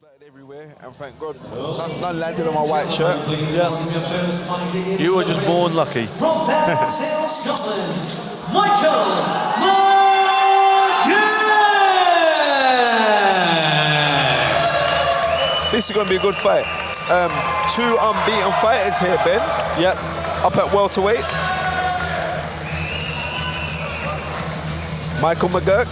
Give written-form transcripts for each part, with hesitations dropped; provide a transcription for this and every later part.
Splattered everywhere, and thank God, none landed on my white shirt. Yeah. You were just born lucky. From Bells Scotland, Michael McGurk! This is going to be a good fight. Two unbeaten fighters here, Ben. Yep. Up at welterweight. Michael McGurk.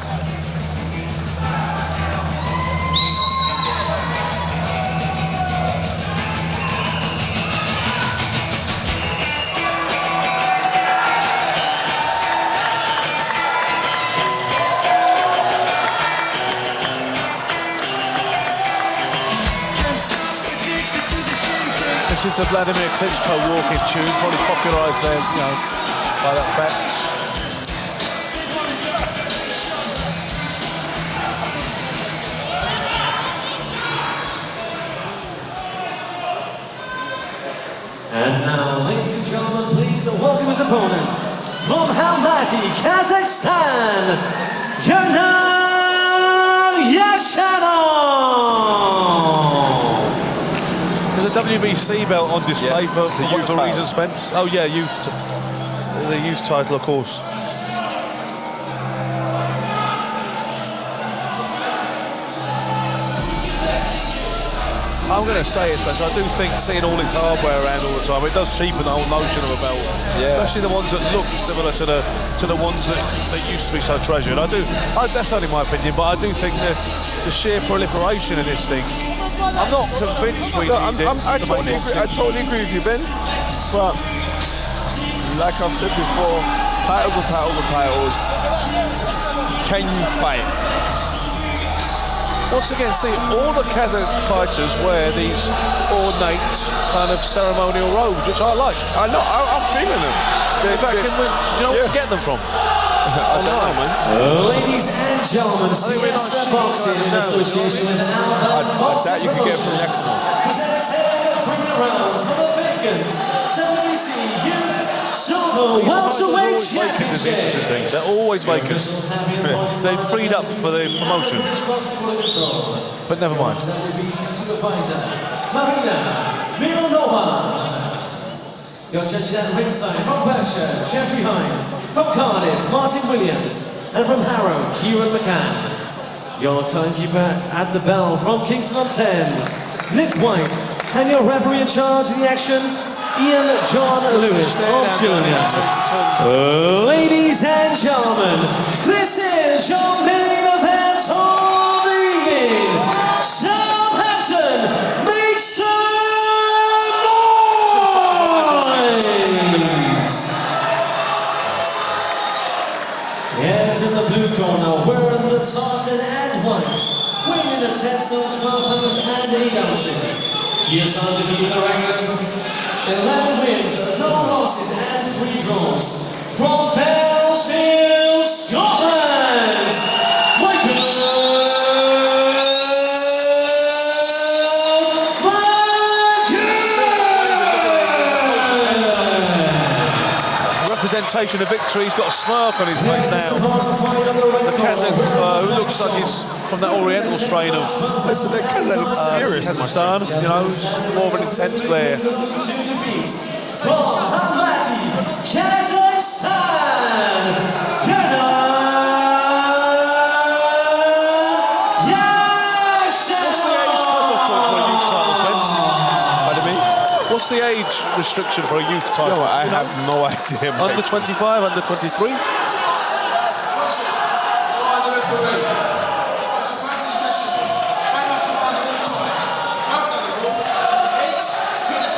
This is the Vladimir Klitschko walking tune, probably popularised there, by that fact. And now, ladies and gentlemen, please welcome his opponent from Almaty, Kazakhstan, Yernar Yeshenov. There's a WBC belt on display for whatever reason, Spence. Oh yeah, the youth title, of course. I'm going to say it, Spence. I do think seeing all this hardware around all the time, it does cheapen the whole notion of a belt. Yeah. Especially the ones that look similar to the ones that used to be so treasured. That's only my opinion, but I do think that the sheer proliferation of this thing, I'm not convinced we need it. I totally agree with you, Ben. But like I've said before, titles are titles are titles. Can you fight? Once again, see, all the Kazakh fighters wear these ornate kind of ceremonial robes, which I like. I know, I'm feeling them. In fact, do you know where we get them from? I don't know, man. Ladies and gentlemen, Siesta Boxing in association with I doubt you can get it from Yeshenov. Presenting the rounds for the vacant WBC Welterweight Championship. They're always vacant. They're freed up for the promotion. But never mind. Your judges at ringside from Berkshire, Jeffrey Hines, from Cardiff, Martin Williams, and from Harrow, Kieran McCann. Your timekeeper at the bell from Kingston on Thames, Nick White, and your referee in charge of the action, Ian John Lewis of Julian. Ladies and gentlemen, this is your main event of the evening. Southampton, make some noise! Yes, in the blue corner, wearing the tartan and white, weighing in at 10 stone, 12 pounds and 8 ounces. He is undefeated record. 11 wins, no losses, and 3 draws. From Bells, Scotland, Michael McGurk! Representation of victory. He's got a smirk on his face now. The Kazakh, who looks like he's from that Oriental strain of Listen, that Kazakh looks serious. Kazakhstan, more of an intense glare. From Almaty, Kazakhstan, Yernar Yeshenov! What's the age restriction for a youth title? No, I have no idea, mate. Under 25, under 23?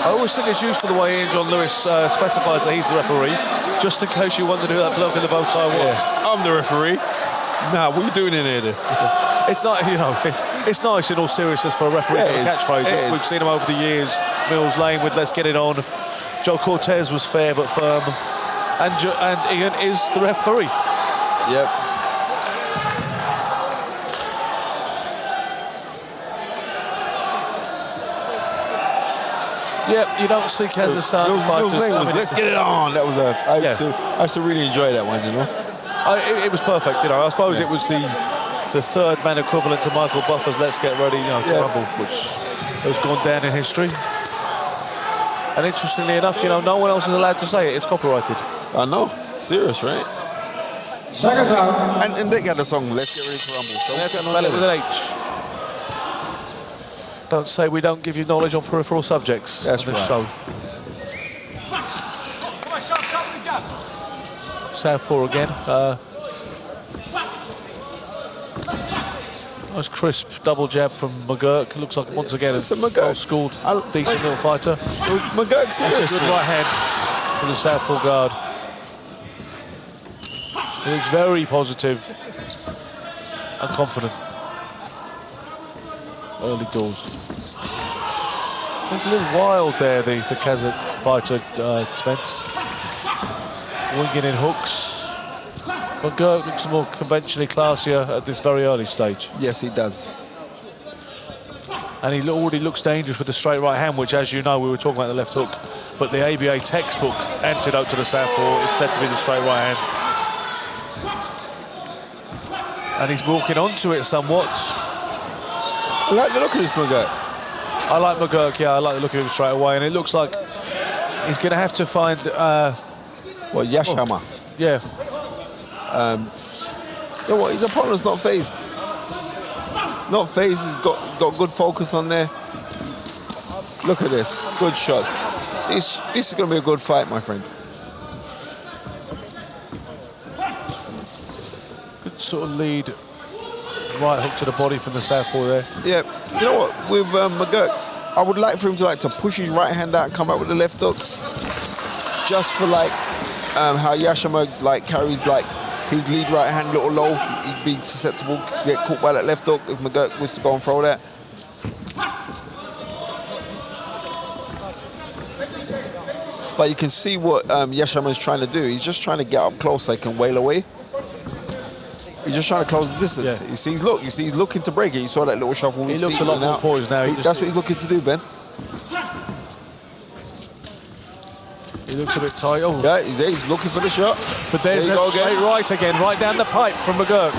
I always think it's useful the way Ian John Lewis specifies that he's the referee, just in case you wondered who that bloke in the bow tie was. Yeah, I'm the referee. Nah, what are you doing in here then? It's not, it's nice in all seriousness for a referee to have a catchphrase. We've seen him over the years. Mills Lane with "Let's get it on." Joe Cortez was fair but firm, and Ian is the referee. Yep. Yep, you don't see Kazakhstan fighters. Let's get it on. That was I used to really enjoy that one, It was perfect, I suppose it was the the third man equivalent to Michael Buffer's Let's Get Ready, to Rumble, which has gone down in history. And interestingly enough, no one else is allowed to say it. It's copyrighted. I know. Serious, right? And they got the song Let's Get Ready to Rumble. So spell it with an H. Don't say we don't give you knowledge on peripheral subjects on this show. Southpaw again. Nice crisp double jab from McGurk. Looks like once again a well-schooled, decent little fighter. McGurk's serious. Good right hand from the Southpaw guard. He looks very positive and confident. Early doors. Looks a little wild there, the Kazakh fighter, Spence. Winging in hooks. McGurk looks more conventionally classier at this very early stage. Yes, he does. And he already looks dangerous with the straight right hand, which, as you know, we were talking about the left hook. But the ABA textbook antidote to the Southpaw is said to be the straight right hand. And he's walking onto it somewhat. I like the look of this McGurk. I like McGurk, yeah, I like the look of him straight away. And it looks like he's going to have to find... Yeshenov. Yeah. You know what? His opponent's not phased. Not phased. He's got good focus on there. Look at this. Good shots. This is going to be a good fight, my friend. Good sort of lead. Right hook to the body from the Southpaw there. Yeah. You know what? With McGurk, I would like for him to push his right hand out and come out with the left hook. Just for how Yeshenov carries his lead right hand a little low. He'd be susceptible to get caught by that left hook if McGurk was to go and throw that. But you can see what Yeshenov is trying to do. He's just trying to get up close so he can wail away. He's just trying to close the distance. Yeah. You see, he's looking to break it. You saw that little shuffle. He looks a lot more poised now. That's what he's looking to do, Ben. He looks a bit tight. Oh. Yeah, he's looking for the shot. But there's that straight right again, right down the pipe from McGurk.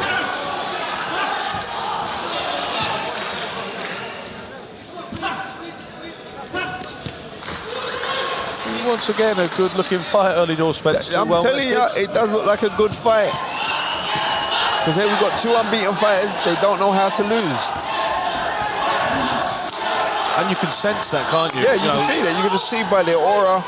Once again, a good-looking fight, early door, Spence. I'm telling you, it does look like a good fight. Because here we've got two unbeaten fighters. They don't know how to lose. And you can sense that, can't you? Yeah, you can see that. You can just see by their aura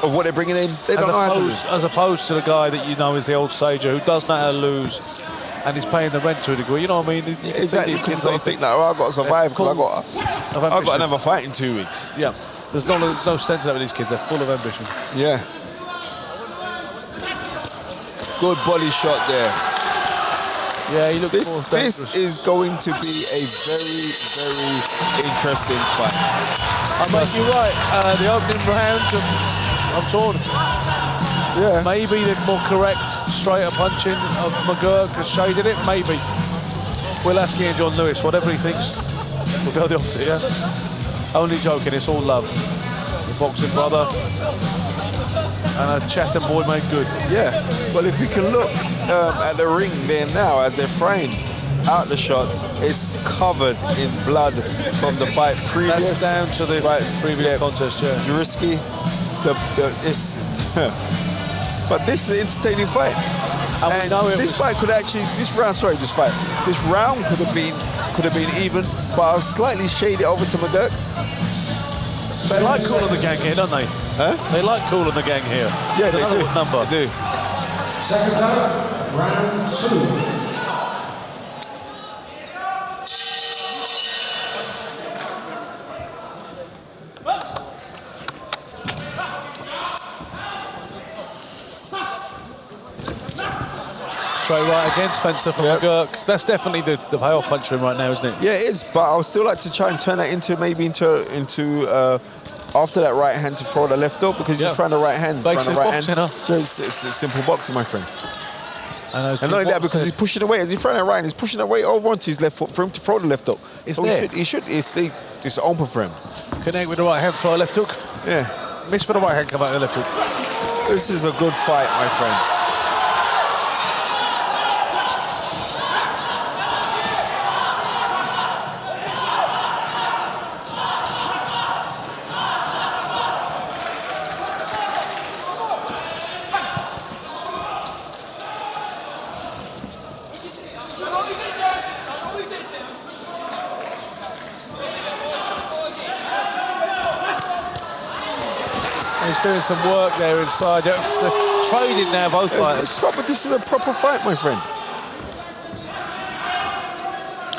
of what they're bringing in. They don't know how to lose. As opposed to the guy that you know is the old stager who does know how to lose and is paying the rent to a degree. You know what I mean? Exactly. Because they think that, I've got to survive because I've got another fight in 2 weeks. Yeah. There's no sense of that with these kids. They're full of ambition. Yeah. Good body shot there. Yeah, he looks more dangerous. This is going to be a very, very interesting fight. I mate, you're right. The opening round, I'm torn. Yeah. Maybe the more correct, straighter punching of McGurk has shaded it. Maybe. Wilaski and John Lewis, whatever he thinks, we'll go the opposite, yeah? Only joking, it's all love. The boxing brother and a Chatham boy made good. Yeah, well, if you can look at the ring there now as they're framing out the shots, it's covered in blood from the fight previous. That's down to the previous contest, yeah. Jurisky, but this is an entertaining fight. And this round could have been even, but I'll slightly shade it over to McGurk. They like cooling the gang here, don't they? Huh? They like cooling the gang here. Yeah, they do. Number. They do. Second round, round 2. Straight right again, Spencer from McGurk. That's definitely the payoff punch for him right now, isn't it? Yeah, it is. But I would still like to try and turn that into after that right hand to throw the left up, because he's trying the right hand. Basic boxing, huh? So it's simple boxing, my friend. And not only that, because he's pushing away as he's throwing that right hand, he's pushing away over onto his left foot for him to throw the left up. It's open for him. Connect with the right hand, throw a left hook. Yeah. Miss with the right hand, come out with the left hook. This is a good fight, my friend. He's doing some work there inside. They're trading now, both fighters. This is a proper fight, my friend.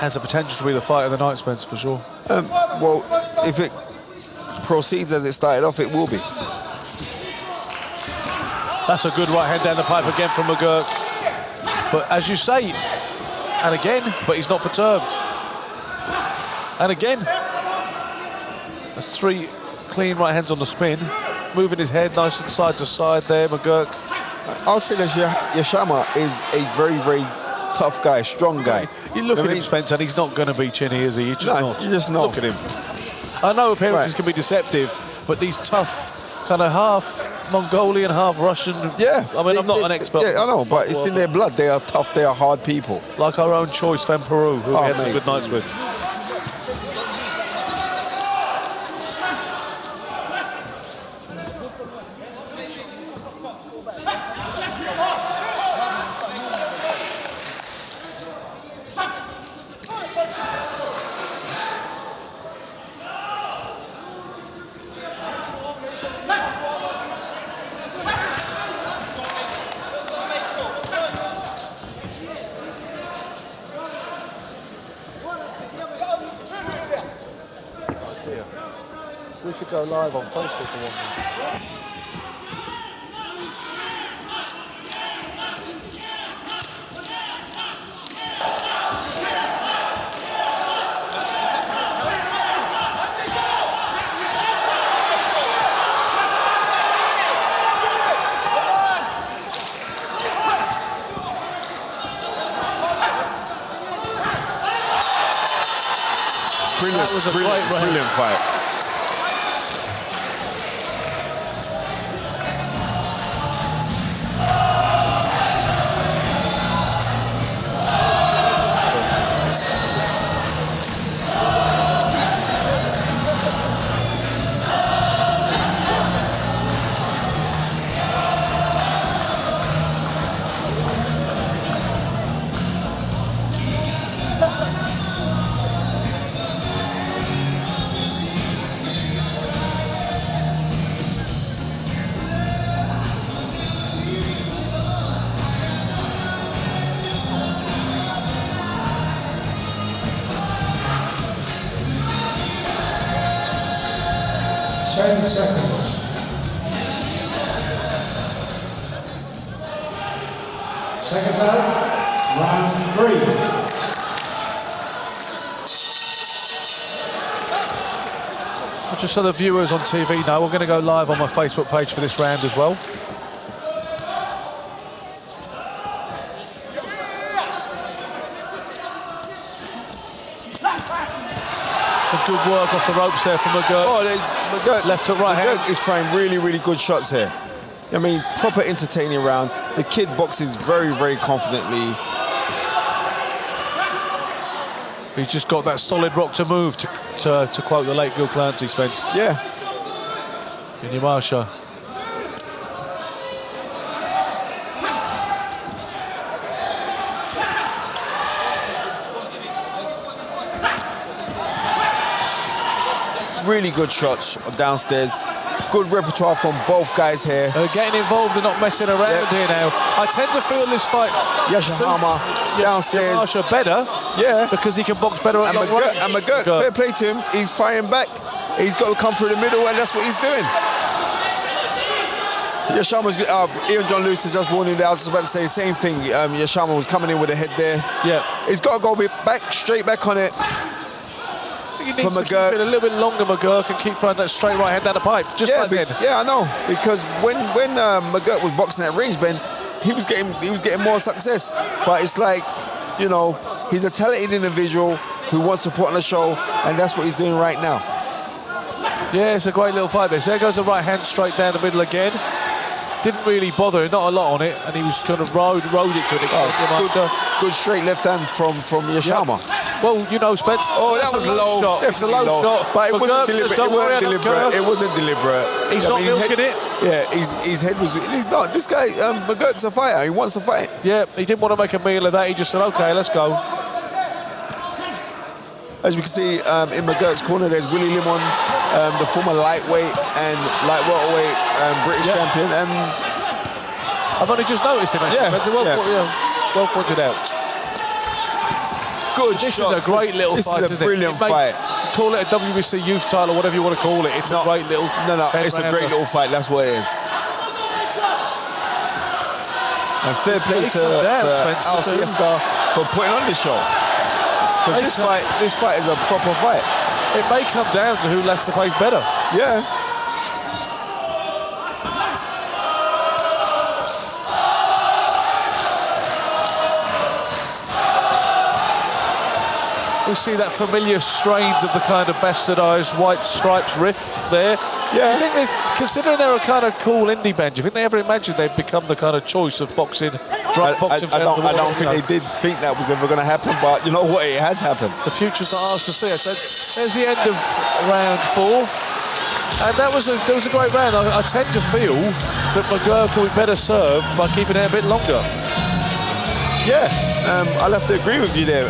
Has the potential to be the fight of the night, Spence, for sure. Well, if it proceeds as it started off, it will be. That's a good right hand down the pipe again from McGurk. But as you say, and again, but he's not perturbed. And again, 3 clean right hands on the spin, moving his head nice and side to side there, McGurk. I'll say that Yeshenov is a very, very tough guy, strong guy. You look at him, Spence, and he's not going to be chinny, is he? You're just not. Look at him. I know appearances can be deceptive, but these tough, kind of half Mongolian, half Russian. Yeah. I mean, I'm not an expert. Yeah, I know, but it's in their blood. They are tough. They are hard people. Like our own choice, Van Peru, who we had some good nights with. We could go live on Facebook for one. Brilliant fight. Seconds out, round 3. Just so the viewers on TV know, we're going to go live on my Facebook page for this round as well. Some good work off the ropes there from McGurk. McGurk, left to right hand. McGurk is throwing really, really good shots here. I mean, proper entertaining round. The kid boxes very, very confidently. He's just got that solid rock to move, to quote the late Gil Clancy, Spence. Yeah. Marsha. Really good shots downstairs. Good repertoire from both guys here. Getting involved and not messing around here now. I tend to feel this fight Yeshenov downstairs. Marsha better. Yeah. Because he can box better at long range. And McGurk, fair play to him. He's firing back. He's got to come through the middle, and that's what he's doing. Yeshenov's, Ian John Lewis has just warned him there. I was just about to say the same thing. Yeshenov was coming in with a head there. Yeah. He's got to go straight back on it. He needs to keep it a little bit longer, McGurk, and keep throwing that straight right hand down the pipe, just like then. Yeah, I know, because when McGurk was boxing at range bend, he was getting more success. But it's like, you know, he's a talented individual who wants to put on a show, and that's what he's doing right now. Yeah, it's a great little fight there. So there goes the right hand straight down the middle again. Didn't really bother, not a lot on it, and he was kind of rode it to an extent. Good straight left hand from Yeshenov. Yep. Well, you know, Spence. Oh, that was low. It's a low shot. But it wasn't deliberate. It wasn't deliberate. He's not milking it. Yeah, his head was. He's not. This guy, McGurk's a fighter. He wants to fight. Yeah, he didn't want to make a meal of that. He just said, okay, let's go. As we can see in McGurk's corner, there's Willie Limon the former lightweight and light welterweight British champion. And I've only just noticed him, actually. Well pointed out. Good This shot. is a great little fight, This is a brilliant fight. Call it a WBC youth title, whatever you want to call it. It's a great little... It's a great little fight. That's what it is. And fair play to Siesta for putting on this show. Because this fight is a proper fight. It may come down to who lets the pace better. Yeah. We see that familiar strains of the kind of bastardised White Stripes riff there. Yeah. Do you think considering they're a kind of cool indie band, do you think they ever imagined they'd become the kind of choice of boxing, boxing fans? I don't think they did think that was ever going to happen, but you know what? It has happened. The future's not ours to see. There's the end of round 4. And that was a great round. I tend to feel that McGurk will be better served by keeping it a bit longer. Yeah, I'll have to agree with you there,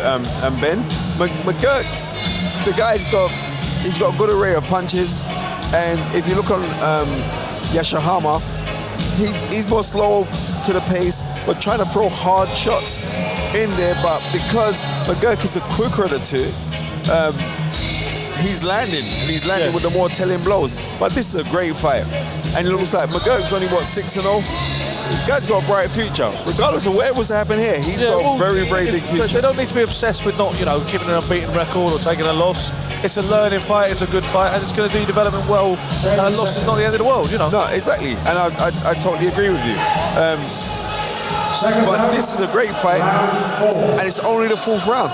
Ben. McGurk, the guy's got a good array of punches, and if you look on Yeshenov, he's more slow to the pace, but trying to throw hard shots in there. But because McGurk is the quicker of the two, he's landing with the more telling blows. But this is a great fight, and it looks like McGurk's only 6-0. This guy's got a bright future, regardless of whatever's happened here. He's got a very, very big future. They don't need to be obsessed with not, keeping an unbeaten record or taking a loss. It's a learning fight. It's a good fight, and it's going to do development well. And a loss is not the end of the world, No, exactly, and I totally agree with you. But this is a great fight, and it's only the 4th round.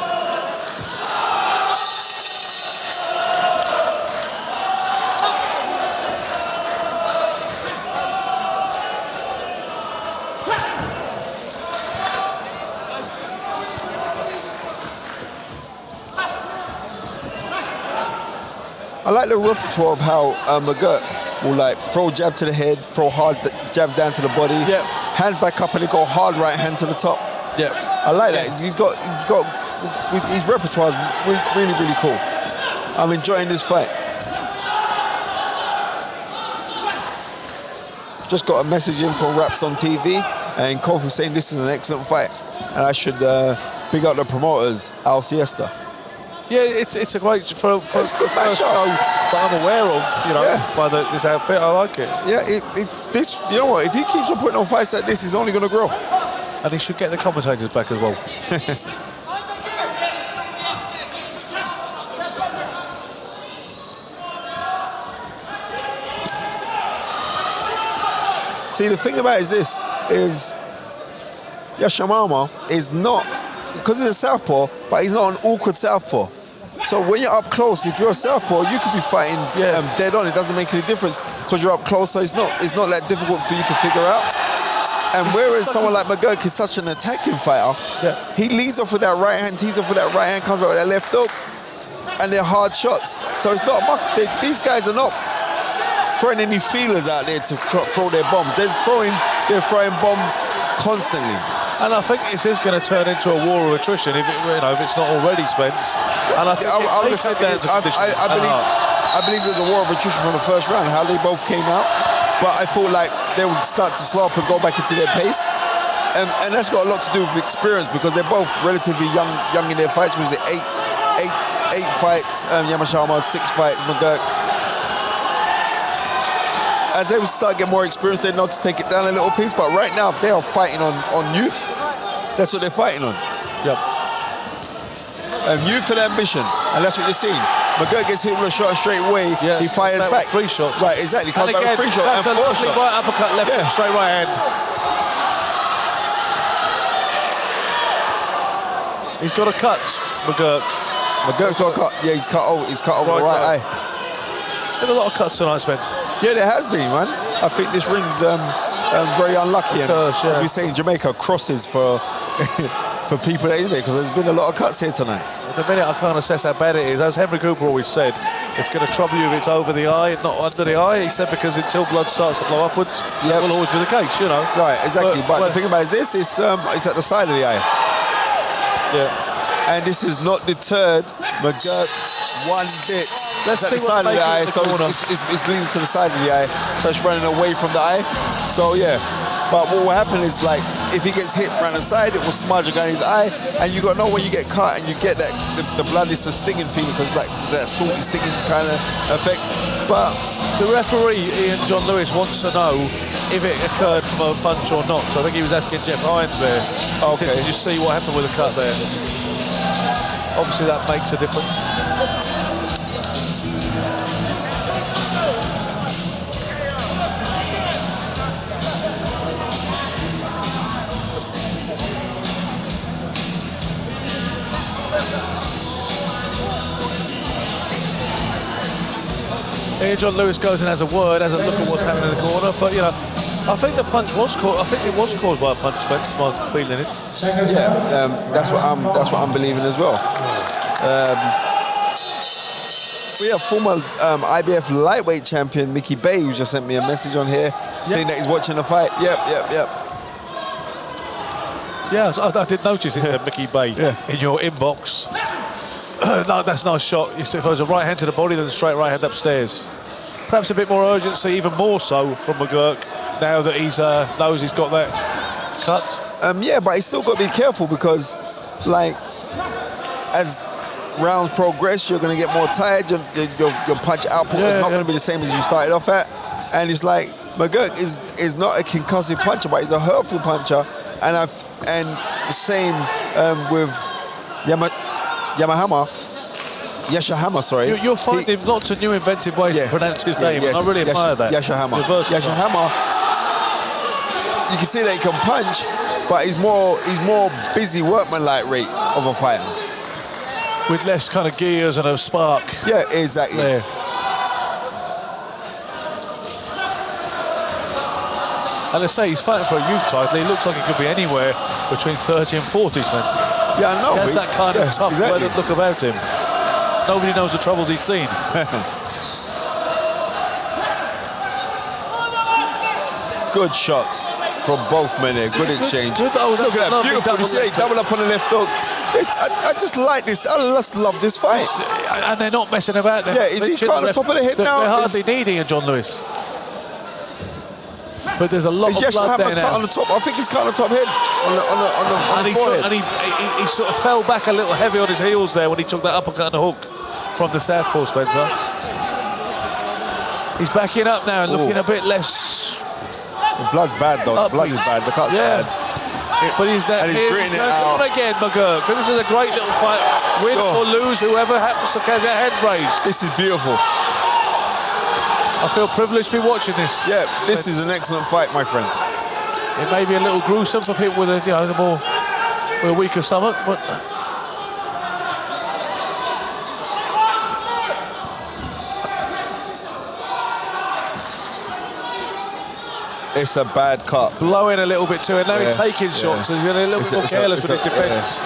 I like the repertoire of how McGurk will throw jab to the head, throw hard jab down to the body, hands back up and he go hard right hand to the top. Yeah, I like that. He's got his repertoire is really, really cool. I'm enjoying this fight. Just got a message in from Raps on TV and Kofi saying this is an excellent fight, and I should big up the promoters, Al Siesta. Yeah, it's a great for a first show that I'm aware of, by this outfit. I like it. Yeah, this, you know what? If he keeps on putting on fights like this, he's only going to grow. And he should get the commentators back as well. See, the thing about is Yeshenov is not, because he's a southpaw, but he's not an awkward southpaw. So when you're up close, if you're a southpaw, you could be fighting dead on. It doesn't make any difference because you're up close, so it's not that difficult for you to figure out. And whereas someone like McGurk is such an attacking fighter, he leads off with that right hand, tees off with that right hand, comes out with that left hook, and they're hard shots. So it's not much. These guys are not throwing any feelers out there to throw their bombs. They're throwing bombs constantly. And I think this is going to turn into a war of attrition if it's not already, Spence. And I think I believe there's a war of attrition from the first round, how they both came out. But I thought they would start to slow up and go back into their pace. And that's got a lot to do with experience because they're both relatively young in their fights. Was it eight fights? Yeshenov 6 fights. McGurk. As they would start getting more experience, they know to take it down a little piece. But right now, they are fighting on youth. That's what they're fighting on. Yep. Youth and ambition, and that's what you're seeing. McGurk gets hit with a shot straight away. Yeah. He fires back. 3 shots. Right, exactly. Comes back with 3 shots and 4 shots. That's a right uppercut, left and straight right hand. He's got a cut, McGurk. McGurk's got a cut. Yeah, he's cut over the right eye. There's a lot of cuts tonight, Spence. Yeah, there has been, man. I think this ring's very unlucky. And as we say in Jamaica, crosses for for people that in there because there's been a lot of cuts here tonight. At the minute, I can't assess how bad it is. As Henry Cooper always said, it's going to trouble you if it's over the eye, not under the eye. He said because until blood starts to flow upwards, that will always be the case, Right, exactly. But the thing about it is this, it's at the side of the eye. Yeah. And this has not deterred McGurk one bit. Let's at the see side of what's the eye, making so the corner. it's bleeding to the side of the eye, so it's running away from the eye. So yeah, but what will happen is like if he gets hit around the side, it will smudge against his eye, and you got to know when you get cut and you get that the blood is a stinging feeling because like that salty stinging kind of effect. But the referee Ian John Lewis wants to know if it occurred from a punch or not. So I think he was asking Jeff Hines there. Okay. Did you see what happened with the cut there? Obviously that makes a difference. Here John Lewis goes and has a word, has a look at what's happening in the corner, but you know, I think the punch was caused. I think it was caused by a punch. That's my feeling. yeah, that's what I'm believing as well. We have former IBF lightweight champion Mickey Bay who just sent me a message on here saying that he's watching the fight. Yep. Yeah, I did notice it said Mickey Bay in your inbox. No, that's a nice shot. If it was a right hand to the body, then a straight right hand upstairs. Perhaps a bit more urgency, even more so from McGurk now that he's knows he's got that cut. Yeah, but he's still got to be careful because, like, as rounds progress, you're going to get more tired. Your punch output is not going to be the same as you started off at. And it's like McGurk is not a concussive puncher, but he's a hurtful puncher. And the same with Yeshenov, sorry. You're finding lots of new inventive ways to pronounce his name, and I really admire that. Yeshenov. You can see that he can punch, but he's more busy workman-like rate of a fighter. With less kind of gears and a spark. Yeah, exactly. There. And let's say he's fighting for a youth title. He looks like he could be anywhere between 30 and 40, Spence. Yeah, I know. He has that kind of tough weathered look about him. Nobody knows the troubles he's seen. Good shots from both men here. Good exchange. Good, look at that, beautiful. You see, double up on the left hook. I just like this. I just love this fight. And they're not messing about. Yeah, is he kind of top of the head now? They're hardly needing a John Lewis. But there's a lot of blood there now. On the top. I think he's kind of top head on the forehead. And he sort of fell back a little heavy on his heels there when he took that uppercut and hook from the southpaw, Spencer. He's backing up now and looking a bit less. The blood's bad though. The blood is bad. The cut's bad. But he's gritting it out again, McGurk. This is a great little fight. Win or lose, whoever happens to get their head raised. This is beautiful. I feel privileged to be watching this. Yeah, this is an excellent fight, my friend. It may be a little gruesome for people with a weaker stomach, but it's a bad cut. Blowing a little bit too, and now he's taking shots, so he's getting a little bit more careless with his defence.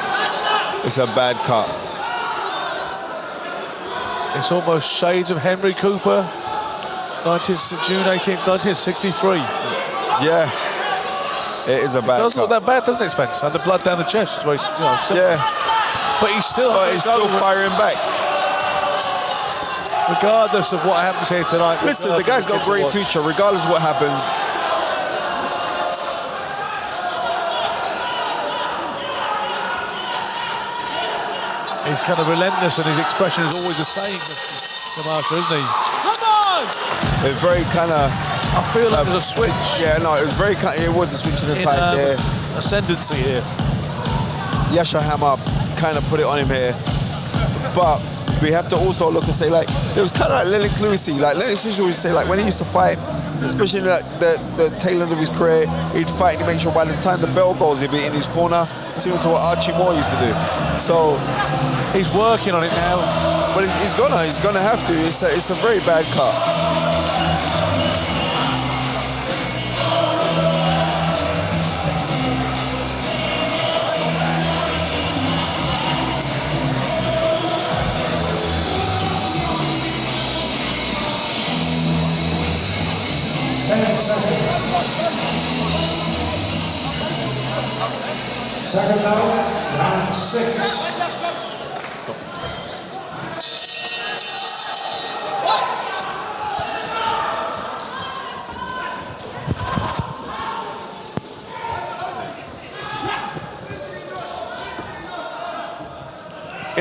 It's a bad cut. It's almost shades of Henry Cooper. June 18th, 1963. Yeah, it is a bad cut. It doesn't look that bad, doesn't it, Spence? And the blood down the chest. But he's still firing back. Regardless of what happens here tonight. Listen, the guy's got a great future, regardless of what happens. He's kind of relentless, and his expression is always the same, the master, isn't he? It's very kind of. I feel like there's a switch. Yeah, no, it was very kind. It was a switch in the tide there. Ascendancy here. Yeshenov kind of put it on him here, but we have to also look and say like it was kind of like Lennox Lewisy. Like Lennox Lewisy would say like when he used to fight, especially in like the tail end of his career, he'd fight and he'd make sure by the time the bell goes he'd be in his corner, similar to what Archie Moore used to do. So he's working on it now. But he's gonna have to. It's a very bad cut. Second round, round 6.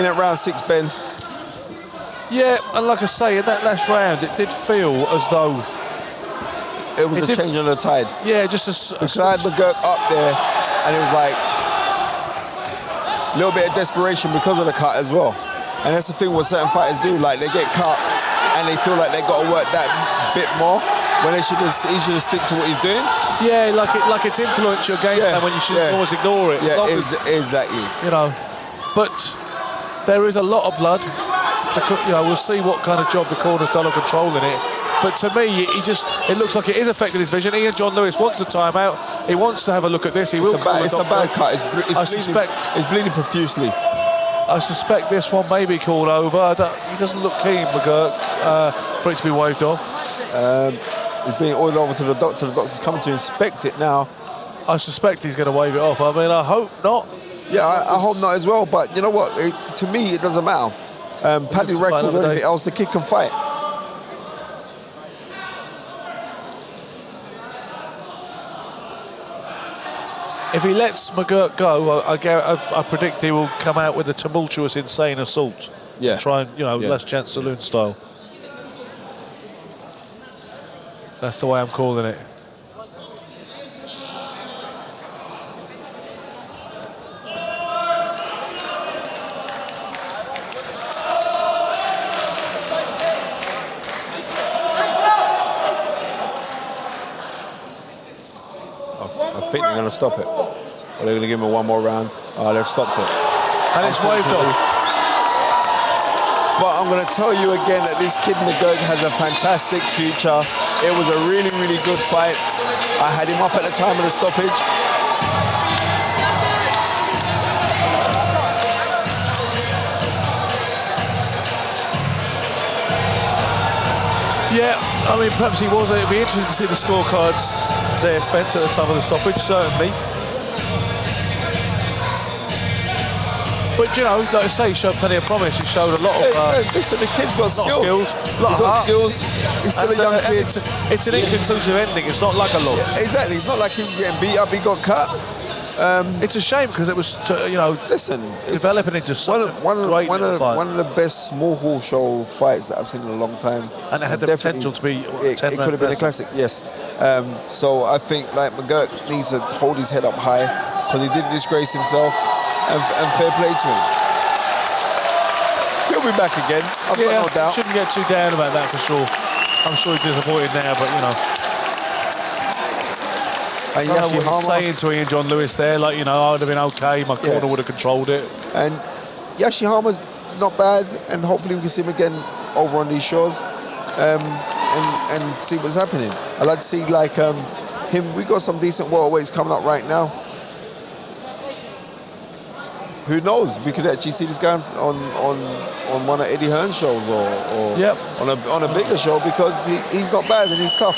in at round 6, Ben. Yeah, and like I say, in that last round, it did feel as though it was a change on the tide. Yeah, just because I had McGurk up there, and it was like a little bit of desperation because of the cut as well. And that's the thing what certain fighters do, like they get cut and they feel like they got to work that bit more when he should have stick to what he's doing. Yeah, like it's influenced your game plan when you should always ignore it. Yeah, exactly. You know, but there is a lot of blood. You know, we'll see what kind of job the corner's done of controlling it. But to me, it looks like it is affecting his vision. Ian John Lewis wants a timeout. He wants to have a look at this. He will. It's a bad cut. It's bleeding profusely. I suspect this one may be called over. He doesn't look keen, McGurk, for it to be waved off. He's being ordered over to the doctor. The doctor's coming to inspect it now. I suspect he's going to wave it off. I mean, I hope not. Yeah, I hope not as well. But you know what? To me, it doesn't matter. Paddy records or anything else, the kid can fight. If he lets McGurk go, I predict he will come out with a tumultuous, insane assault. Yeah. Try and, last chance saloon style. That's the way I'm calling it. I think they're going to stop it. Or they're going to give him one more round. They've stopped it. And it's waved off. But I'm going to tell you again that this kid McGurk has a fantastic future. It was a really, really good fight. I had him up at the time of the stoppage. Yeah, I mean, perhaps he was. It'd be interesting to see the scorecards there spent at the time of the stoppage, certainly. But, like I say, he showed plenty of promise. He showed a lot of... listen, the kid's got skills. A lot of got skills. He's still a young kid. It's an inconclusive ending. It's not like a loss. Yeah, exactly. It's not like he was getting beat up. He got cut. It's a shame because it was, listen, developing into such one of the best small hall show fights that I've seen in a long time. And it had the potential to be it could have been a classic, yes. So I think like McGurk needs to hold his head up high because he didn't disgrace himself, and fair play to him. He'll be back again. I've got no doubt. Shouldn't get too down about that for sure. I'm sure he's disappointed now, but And Yeshenov saying to Ian John Lewis there, I would have been okay, my corner would have controlled it. And Yeshenov's not bad, and hopefully we can see him again over on these shores, and see what's happening. I'd like to see him. We got some decent welterweights coming up right now. Who knows? We could actually see this guy on one of Eddie Hearn's shows or on a bigger show because he's not bad and he's tough.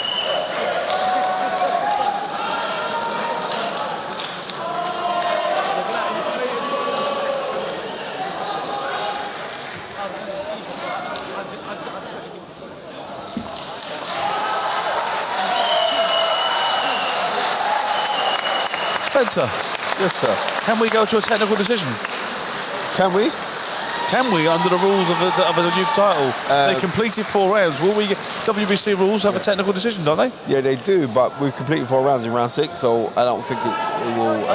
Spencer. Yes, sir. Can we go to a technical decision? Can we? Can we, under the rules of the new title? They completed 4 rounds. Will we get WBC rules have a technical decision, don't they? Yeah, they do, but we've completed 4 rounds in round 6, so I don't think it will.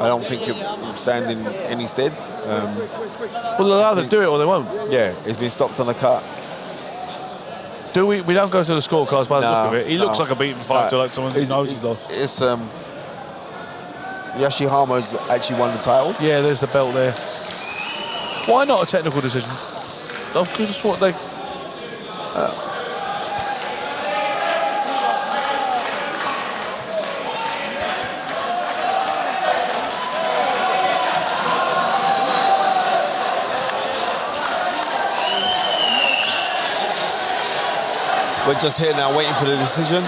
I don't think it will stand in any stead. Well, they'll either do it or they won't. Yeah, it's been stopped on the cut. Do we? We don't go to the scorecards by the look of it. He looks like a beaten fighter, like someone who knows he's lost. It's Yeshenov's actually won the title. Yeah, there's the belt there. Why not a technical decision? Just what they... We're just here now waiting for the decision.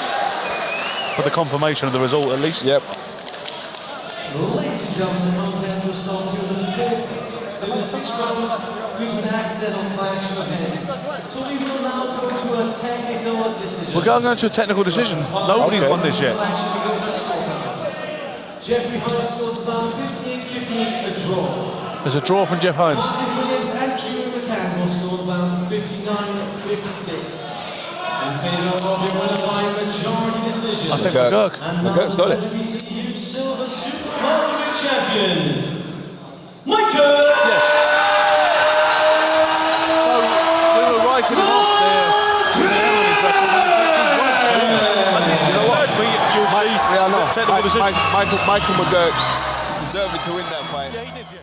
For the confirmation of the result, at least. Yep. Ladies and gentlemen, the contest was stopped during the 5th, during the 6th round, due to an accidental clash of heads. So we will now go to a technical decision. We're going to a technical decision. Nobody's won this yet. Jeffrey Hines scores about 58-58, a draw. There's a draw from Jeff Hines. Martin Williams and Kieran McCann will score about 59-56. In favour of your winner by majority decision. I think McGurk. McGurk's got it. WBC Youth Silver Super Welterweight Champion, McGurk! Yes. So we were writing him off there. You know what? To me, you'll see Yeah, I know. technical decision. Michael McGurk deserved to win that fight. Yeah, he did, yeah.